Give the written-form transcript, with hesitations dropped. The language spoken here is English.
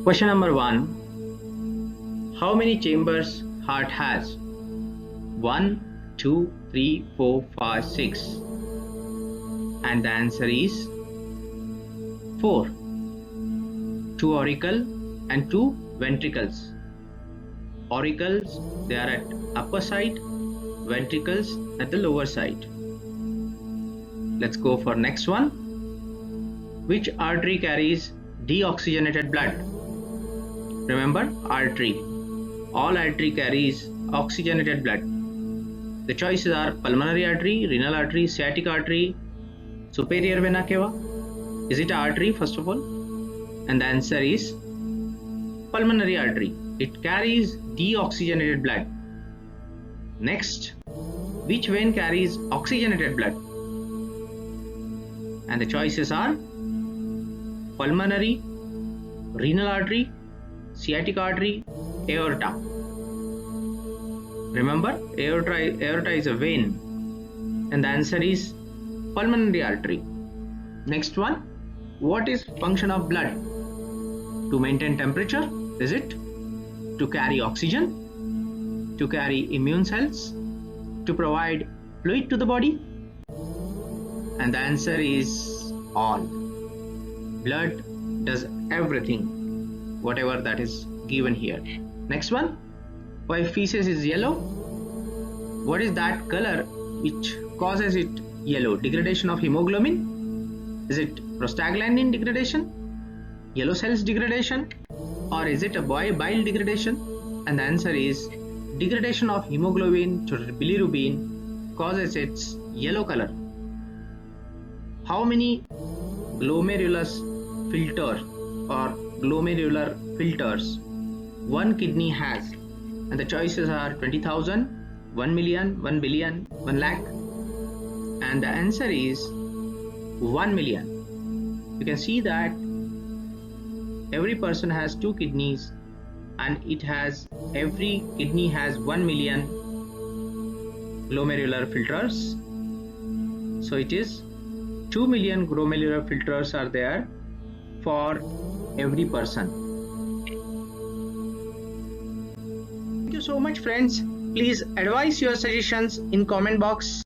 Question number 1. How many chambers heart has? 1, 2, 3, 4, 5, 6. And the answer is 4. 2 auricle and 2 ventricles. Auricles, they are at upper side, ventricles at the lower side. Let's go for next one. Which artery carries deoxygenated blood? Remember, artery. All artery carries oxygenated blood. The choices are pulmonary artery, renal artery, sciatic artery, superior vena cava. Is it artery first of all? And the answer is pulmonary artery. It carries deoxygenated blood. Next, which vein carries oxygenated blood? And the choices are pulmonary, renal artery, sciatic artery, aorta. Remember, aorta is a vein, and the answer is pulmonary artery. Next one, what is function of blood? To maintain temperature, is it? To carry oxygen, to carry immune cells, to provide fluid to the body? And the answer is all. Blood does everything, whatever that is given here. Next one, why feces is yellow? What is that color which causes it yellow? Degradation of hemoglobin? Is it prostaglandin degradation? Yellow cells degradation? Or is it a bile degradation? And the answer is degradation of hemoglobin to bilirubin causes its yellow color. How many glomerulus filter or glomerular filters one kidney has? And the choices are 20,000, 1 million, 1 billion, 1 lakh. And the answer is 1 million. You can see that every person has 2 kidneys, and every kidney has 1 million glomerular filters. So it is 2 million glomerular filters are there for every person. Thank you so much, friends. Please advise your suggestions in comment box.